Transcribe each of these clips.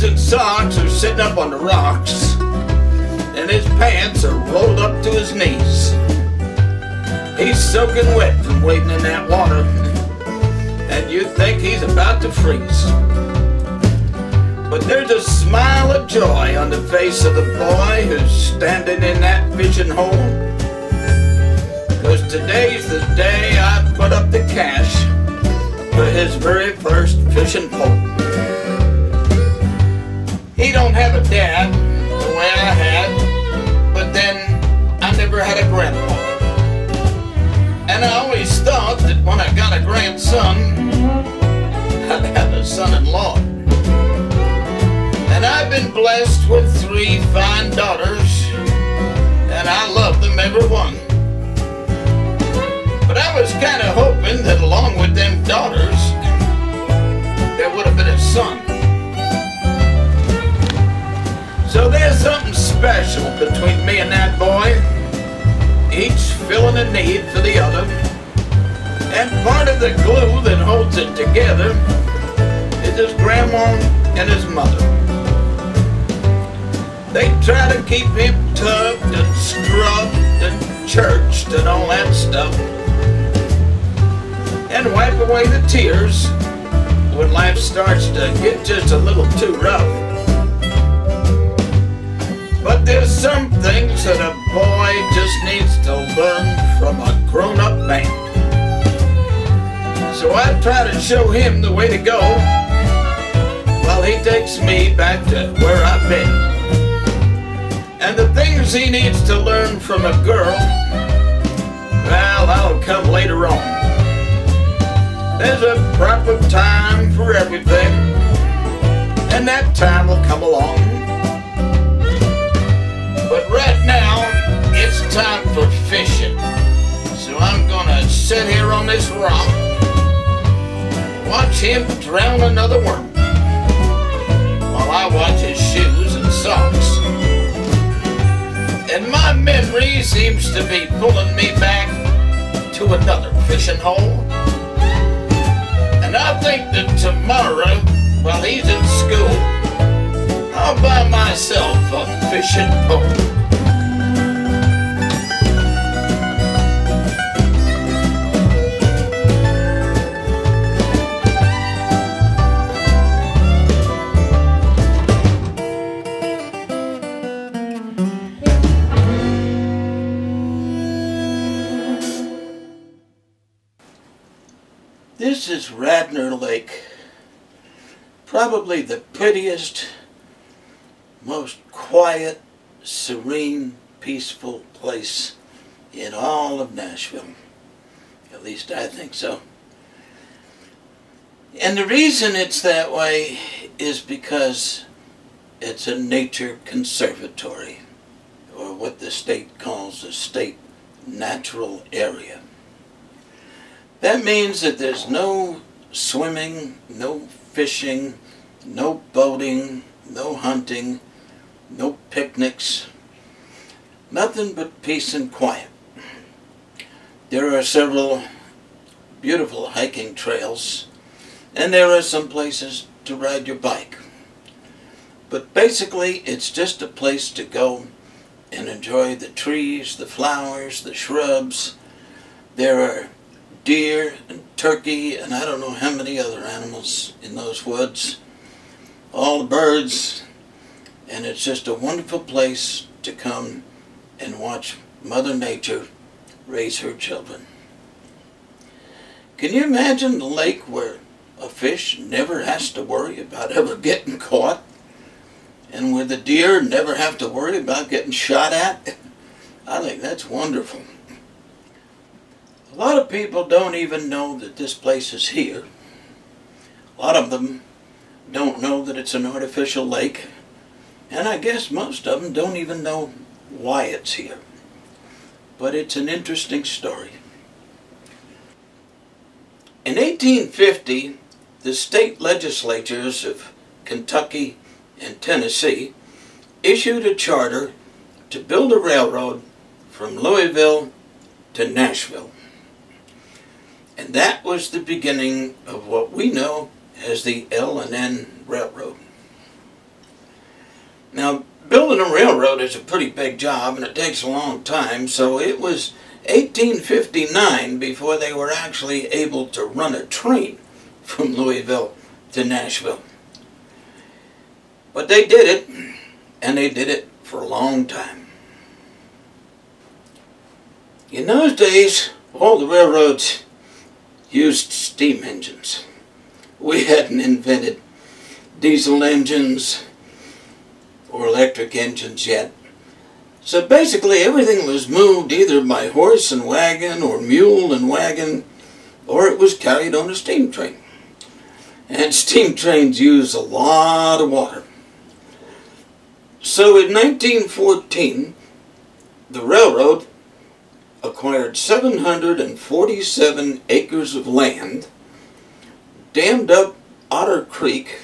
and socks are sitting up on the rocks, and his pants are rolled up to his knees. He's soaking wet from wading in that water, and you think he's about to freeze. But there's a smile of joy on the face of the boy who's standing in that fishing hole, because today's the day I put up the cash for his very first fishing pole. He don't have a dad the way I had, but then I never had a grandpa. And I always thought that when I got a grandson, I'd have a son-in-law. And I've been blessed with 3 fine daughters, and I love them every one. But I was kind of hoping that along with them daughters, there would have been a son. So there's something special between me and that boy, each filling a need for the other. And part of the glue that holds it together is his grandma and his mother. They try to keep him tugged and scrubbed and churched and all that stuff, and wipe away the tears when life starts to get just a little too rough. But there's some things that a boy just needs to learn from a grown-up man. So I try to show him the way to go while he takes me back to where I've been. And the things he needs to learn from a girl, well, that'll come later on. There's a proper time for everything, and that time will come along. But right now, it's time for fishing. So I'm gonna sit here on this rock, watch him drown another worm, while I watch his shoes and socks. And my memory seems to be pulling me back to another fishing hole. And I think that tomorrow, while he's in school, I'll buy myself a fishing pole. This is Radnor Lake, probably the prettiest, most quiet, serene, peaceful place in all of Nashville. At least I think so. And the reason it's that way is because it's a nature conservatory, or what the state calls a state natural area. That means that there's no swimming, no fishing, no boating, no hunting, no picnics, nothing but peace and quiet. There are several beautiful hiking trails, and there are some places to ride your bike. But basically, it's just a place to go and enjoy the trees, the flowers, the shrubs. There are deer and turkey and I don't know how many other animals in those woods, all the birds, and it's just a wonderful place to come and watch Mother Nature raise her children. Can you imagine the lake where a fish never has to worry about ever getting caught, and where the deer never have to worry about getting shot at? I think that's wonderful. A lot of people don't even know that this place is here. A lot of them don't know that it's an artificial lake. And I guess most of them don't even know why it's here. But it's an interesting story. In 1850, the state legislatures of Kentucky and Tennessee issued a charter to build a railroad from Louisville to Nashville. And that was the beginning of what we know as the L&N Railroad. building a railroad is a pretty big job and it takes a long time, so it was 1859 before they were actually able to run a train from Louisville to Nashville. But they did it, and they did it for a long time. In those days, all the railroads used steam engines. We hadn't invented diesel engines or electric engines yet. So basically everything was moved either by horse and wagon or mule and wagon, or it was carried on a steam train. And steam trains use a lot of water. So in 1914, the railroad acquired 747 acres of land, dammed up Otter Creek,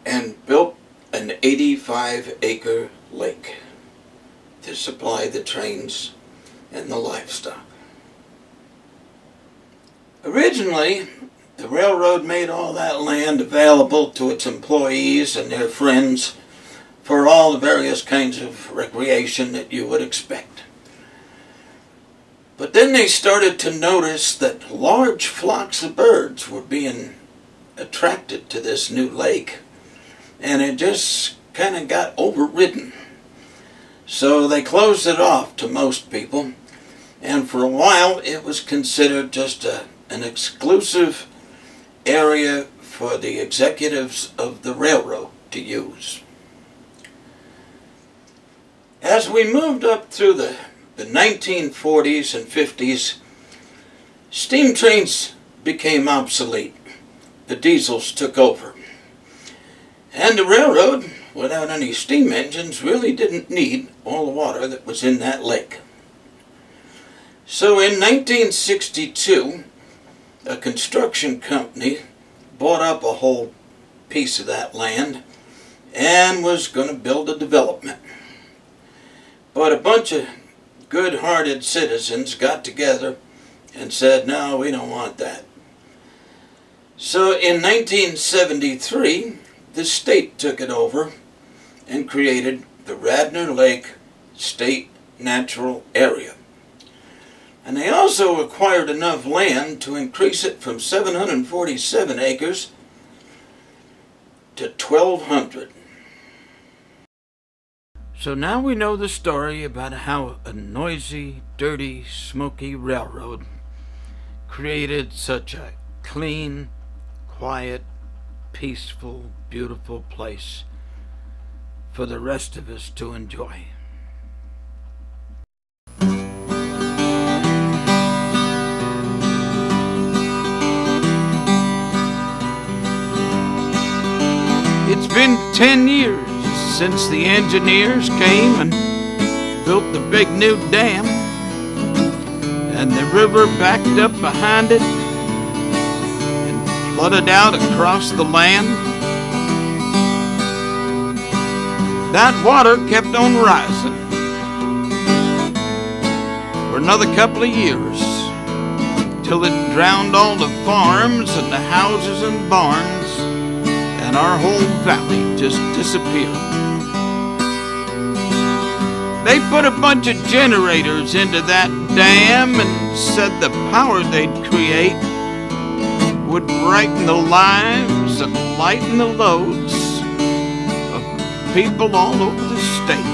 and built an 85-acre lake to supply the trains and the livestock. Originally, the railroad made all that land available to its employees and their friends for all the various kinds of recreation that you would expect. But then they started to notice that large flocks of birds were being attracted to this new lake, and it just kind of got overridden. So they closed it off to most people, and for a while it was considered just an exclusive area for the executives of the railroad to use. As we moved up through the 1940s and 50s, steam trains became obsolete. The diesels took over. And the railroad, without any steam engines, really didn't need all the water that was in that lake. So in 1962, a construction company bought up a whole piece of that land and was going to build a development. But a bunch of good-hearted citizens got together and said, no, we don't want that. So in 1973, the state took it over and created the Radnor Lake State Natural Area. And they also acquired enough land to increase it from 747 acres to 1,200. So now we know the story about how a noisy, dirty, smoky railroad created such a clean, quiet, peaceful, beautiful place for the rest of us to enjoy. It's been 10 years since the engineers came and built the big new dam, and the river backed up behind it and flooded out across the land. That water kept on rising for another couple of years till it drowned all the farms and the houses and barns, and our whole valley just disappeared. They put a bunch of generators into that dam and said the power they'd create would brighten the lives and lighten the loads of people all over the state.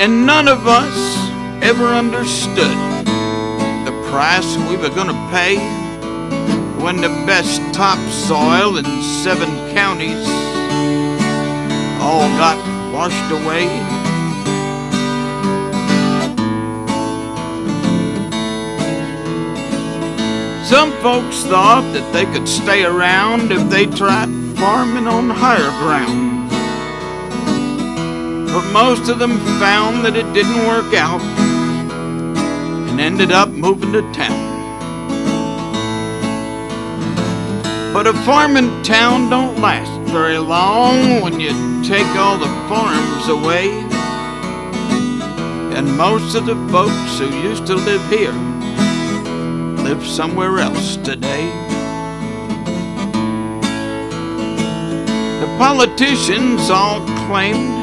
And none of us ever understood the price we were going to pay when the best topsoil in 7 counties all got washed away. Some folks thought that they could stay around if they tried farming on higher ground, but most of them found that it didn't work out and ended up moving to town. But a farming town don't last very long when you take all the farms away, and most of the folks who used to live here live somewhere else today. politicians all claimed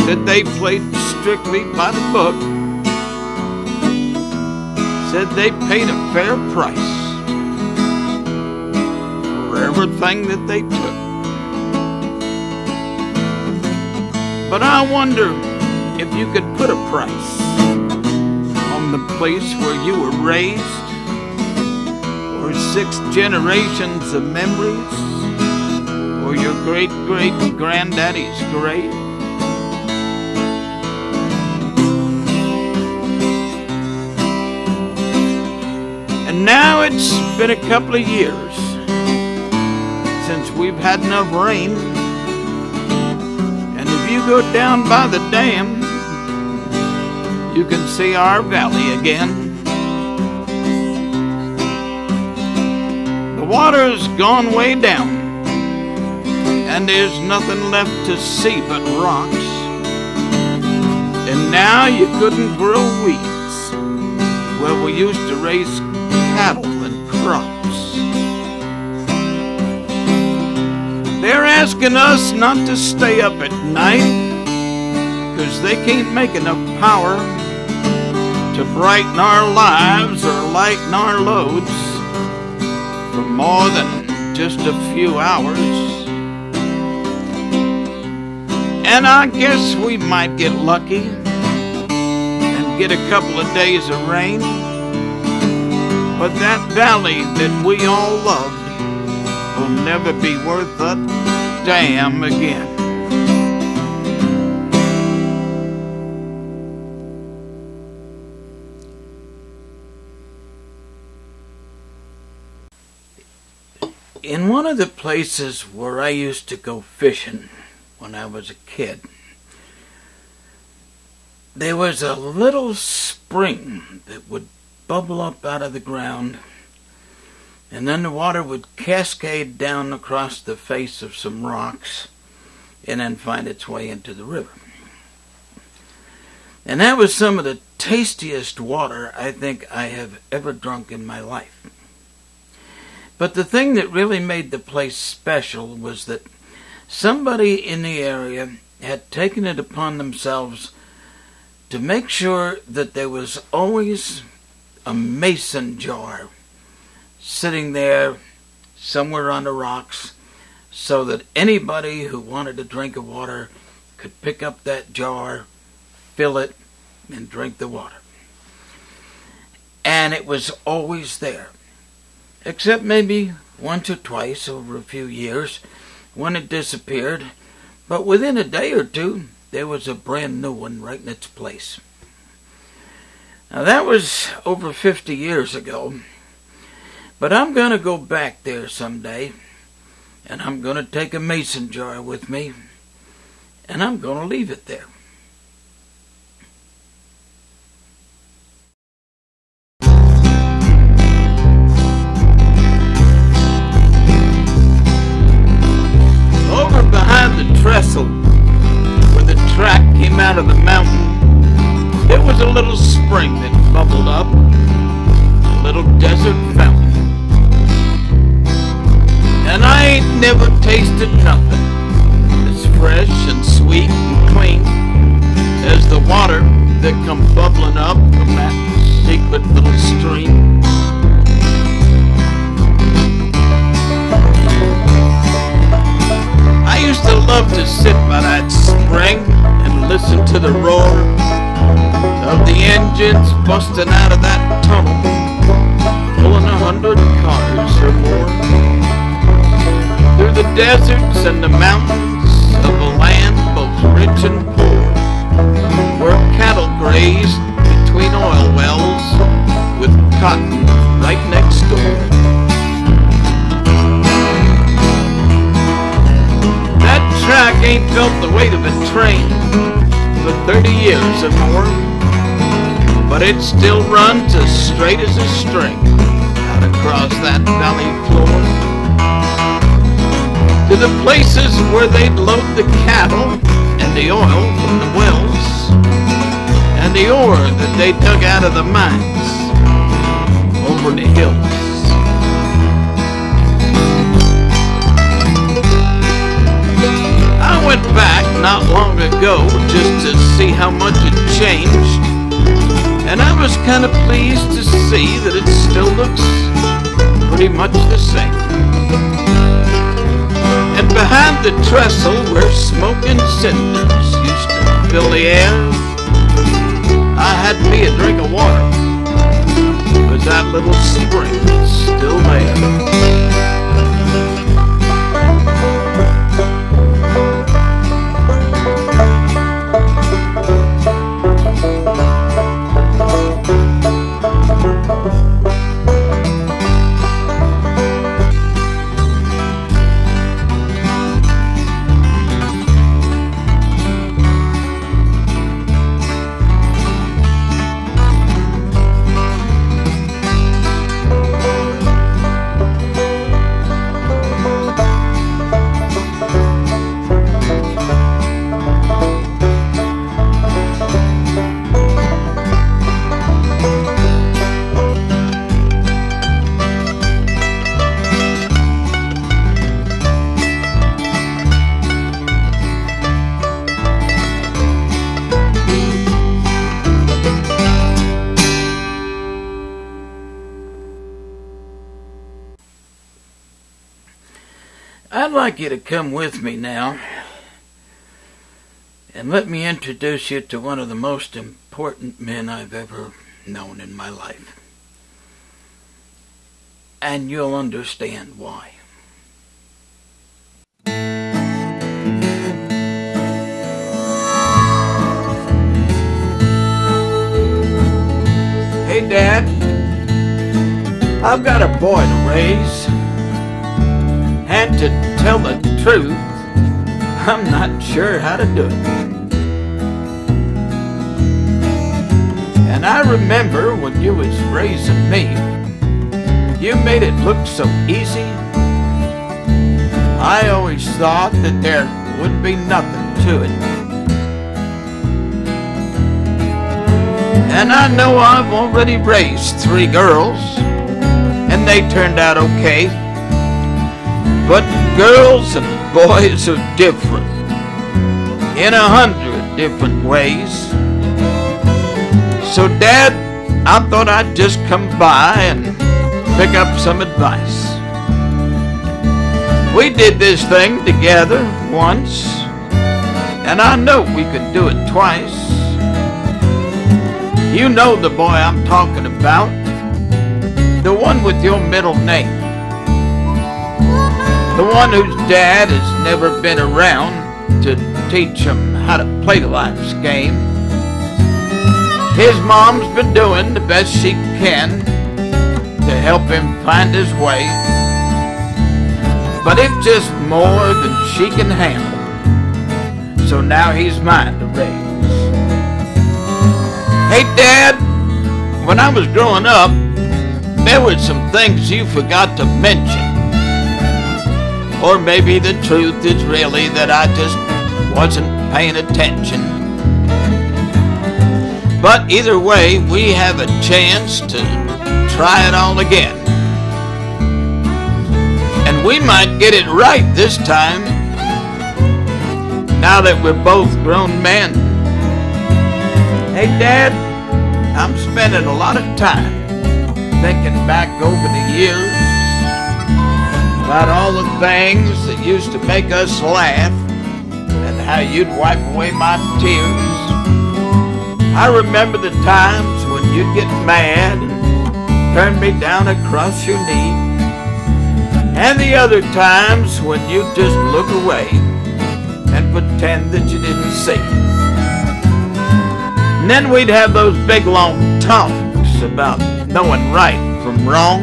that they played strictly by the book, said they paid a fair price for everything that they took. But I wonder if you could put a price on the place where you were raised, or 6 generations of memories, or your great-great-granddaddy's grave. And now it's been a couple of years since we've had enough rain. And if you go down by the dam, you can see our valley again. The water's gone way down, and there's nothing left to see but rocks. And now you couldn't grow weeds where we used to raise cattle and crops. They're asking us not to stay up at night, 'cause they can't make enough power to brighten our lives or lighten our loads for more than just a few hours. And I guess we might get lucky and get a couple of days of rain, but that valley that we all loved will never be worth a damn again. In one of the places where I used to go fishing when I was a kid, there was a little spring that would bubble up out of the ground, and then the water would cascade down across the face of some rocks and then find its way into the river. And that was some of the tastiest water I think I have ever drunk in my life. But the thing that really made the place special was that somebody in the area had taken it upon themselves to make sure that there was always a mason jar sitting there somewhere on the rocks, so that anybody who wanted a drink of water could pick up that jar, fill it, and drink the water. And it was always there, except maybe once or twice over a few years when it disappeared, but within a day or two there was a brand new one right in its place. Now that was over 50 years ago, but I'm going to go back there someday, and I'm going to take a mason jar with me, and I'm going to leave it there. Over behind the trestle, where the track came out of the mountain, there was a little spring that bubbled up, a little desert fountain. And I ain't never tasted nothing as fresh and sweet and clean as the water that come bubbling up from that secret little stream. I used to love to sit by that spring and listen to the roar of the engines busting out of that tunnel, pulling 100 cars or more through the deserts and the mountains of a land both rich and poor, where cattle grazed between oil wells with cotton right next door. That track ain't felt the weight of a train for 30 years or more, but it still runs as straight as a string out across that valley floor to the places where they'd load the cattle and the oil from the wells and the ore that they dug out of the mines over the hills. just to see how much it changed, and I was kind of pleased to see that it still looks pretty much the same. And behind the trestle where smoking cinders used to fill the air, I had me a drink of water, 'cause that little spring is still there. I'd like you to come with me now and let me introduce you to one of the most important men I've ever known in my life. And you'll understand why. Hey, Dad, I've got a boy to raise. And to tell the truth, I'm not sure how to do it. And I remember when you was raising me, you made it look so easy. I always thought that there would be nothing to it. And I know I've already raised 3 girls, and they turned out okay. But girls and boys are different in 100 different ways. So, Dad, I thought I'd just come by and pick up some advice. We did this thing together once, and I know we could do it twice. You know the boy I'm talking about, the one with your middle name. The one whose dad has never been around to teach him how to play life's game. His mom's been doing the best she can to help him find his way, but it's just more than she can handle, so now he's mine to raise. Hey, Dad, when I was growing up, there were some things you forgot to mention. Or maybe the truth is really that I just wasn't paying attention. But either way, we have a chance to try it all again. And we might get it right this time, now that we're both grown men. Hey, Dad, I'm spending a lot of time thinking back over the years about all the things that used to make us laugh and how you'd wipe away my tears. I remember the times when you'd get mad and turn me down across your knee, and the other times when you'd just look away and pretend that you didn't see. And then we'd have those big long talks about knowing right from wrong.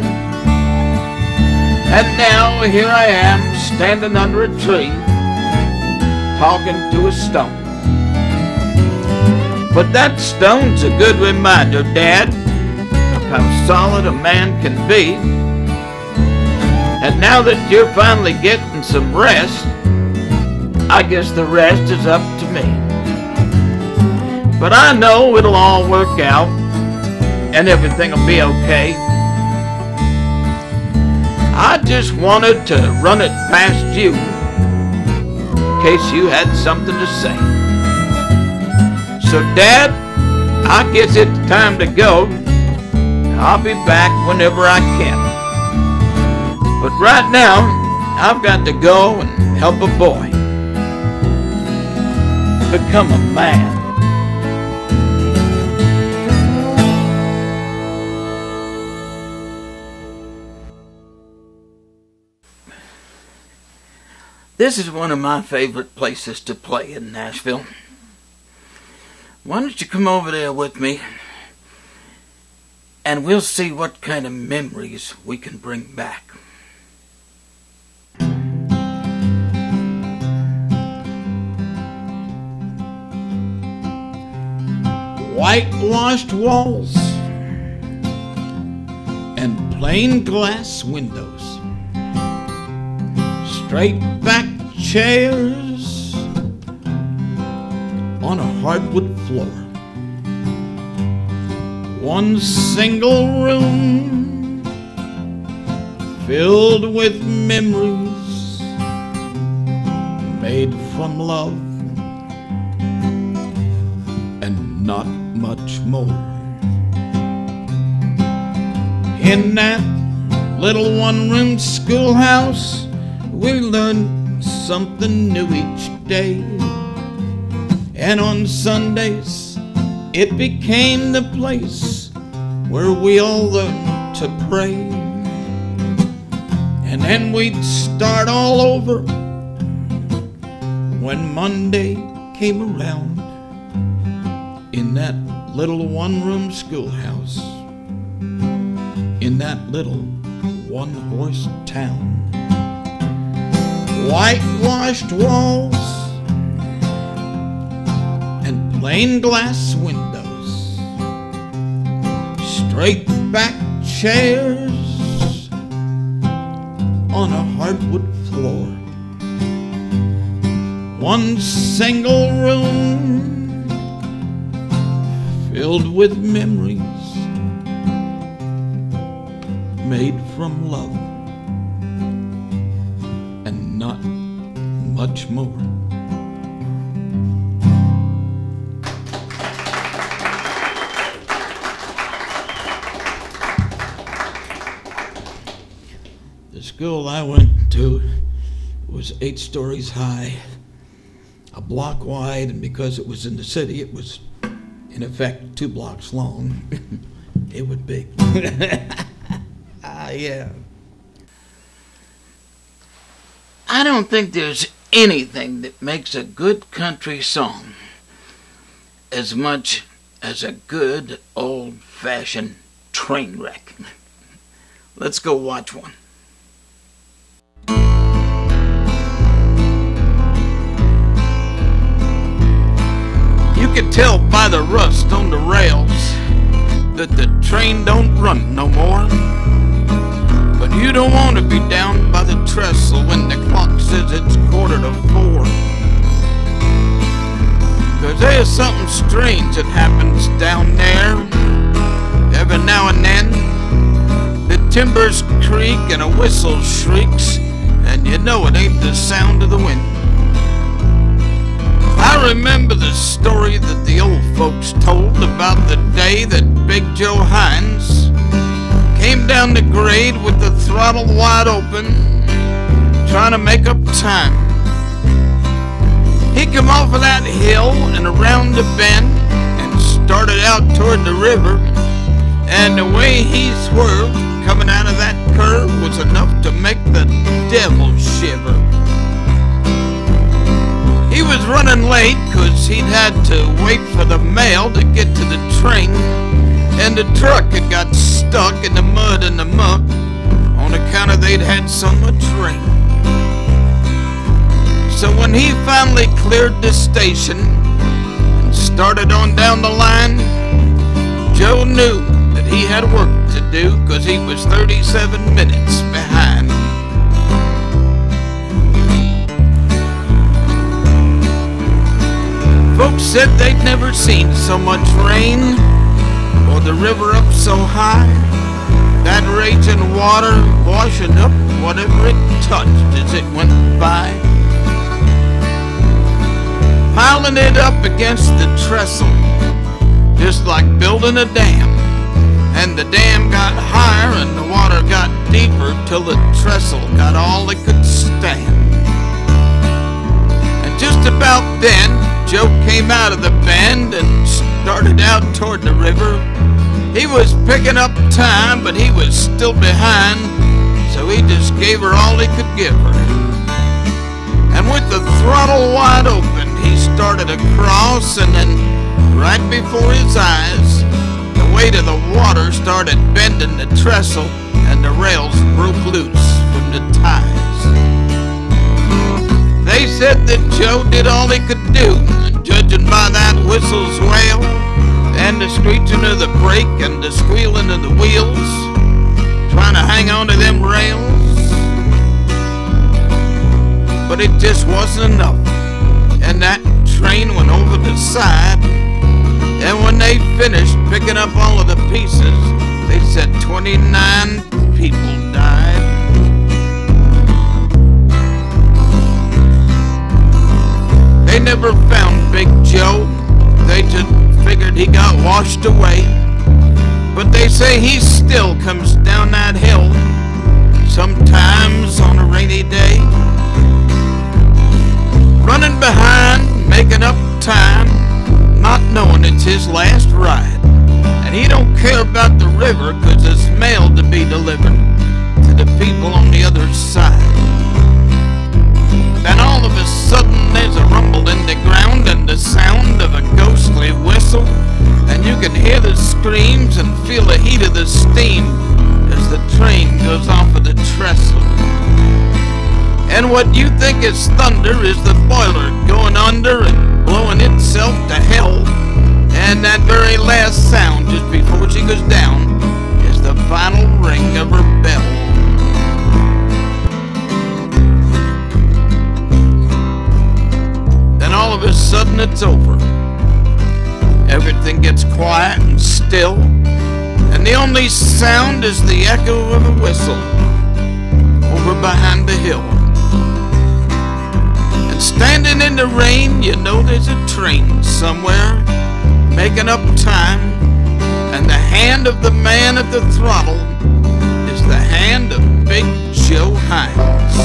And now here I am, standing under a tree, talking to a stone. But that stone's a good reminder, Dad, of how solid a man can be. And now that you're finally getting some rest, I guess the rest is up to me. But I know it'll all work out, and everything will be okay. I just wanted to run it past you in case you had something to say. So Dad, I guess it's time to go. I'll be back whenever I can. But right now, I've got to go and help a boy become a man. This is one of my favorite places to play in Nashville. Why don't you come over there with me and we'll see what kind of memories we can bring back. Whitewashed walls and plain glass windows, straight back chairs on a hardwood floor, one single room filled with memories made from love and not much more. In that little one-room schoolhouse, we learned something new each day, and on Sundays it became the place where we all learned to pray. And then we'd start all over when Monday came around in that little one-room schoolhouse in that little one-horse town. Whitewashed walls and plain glass windows, straight back chairs on a hardwood floor, one single room filled with memories made from love and not much more. The school I went to was 8 stories high, a block wide, and because it was in the city, it was in effect 2 blocks long. It was big. Yeah. I don't think there's anything that makes a good country song as much as a good old-fashioned train wreck. Let's go watch one. You can tell by the rust on the rails that the train don't run no more. But you don't want to be down by the trestle when the clock says it's 3:45. 'Cause there's something strange that happens down there. Every now and then, the timbers creak and a whistle shrieks, and you know it ain't the sound of the wind. I remember the story that the old folks told about the day that Big Joe Hines came down the grade with the throttle wide open, trying to make up time. He come off of that hill and around the bend and started out toward the river, and the way he swerved coming out of that curve was enough to make the devil shiver. He was running late 'cause he'd had to wait for the mail to get to the train, and the truck had got stuck in the mud and the muck on account of they'd had so much rain. So when he finally cleared the station and started on down the line, Joe knew that he had work to do 'cause he was 37 minutes behind. Folks said they'd never seen so much rain or the river up so high, that raging water washing up whatever it touched as it went by. piling it up against the trestle, just like building a dam. And the dam got higher and the water got deeper till the trestle got all it could stand. And just about then, Joe came out of the bend and started out toward the river. He was picking up time, but he was still behind, so he just gave her all he could give her. And with the throttle wide open, he started across, and then right before his eyes, the weight of the water started bending the trestle, and the rails broke loose from the ties. They said that Joe did all he could do, and judging by that whistle's wail, and the screeching of the brake and the squealing of the wheels, trying to hang on to them rails. But it just wasn't enough, and that train went over the side. And when they finished picking up all of the pieces, they said 29 people died. They never found Big Joe. They just figured he got washed away. But they say he still comes down that hill, sometimes on a rainy day, running behind, making up time, not knowing it's his last ride. And he don't care about the river, 'cause it's mail to be delivered to the people on the other side. Then all of a sudden there's a rumble in the ground and the sound of a ghostly whistle, and you can hear the screams and feel the heat of the steam as the train goes off of the trestle. And what you think is thunder is the boiler going under and blowing itself to hell. And that very last sound just before she goes down is the final ring of her bell. Then all of a sudden it's over. Everything gets quiet and still, and the only sound is the echo of a whistle over behind the hill. Standing in the rain, you know there's a train somewhere making up time, and the hand of the man at the throttle is the hand of Big Joe Hines.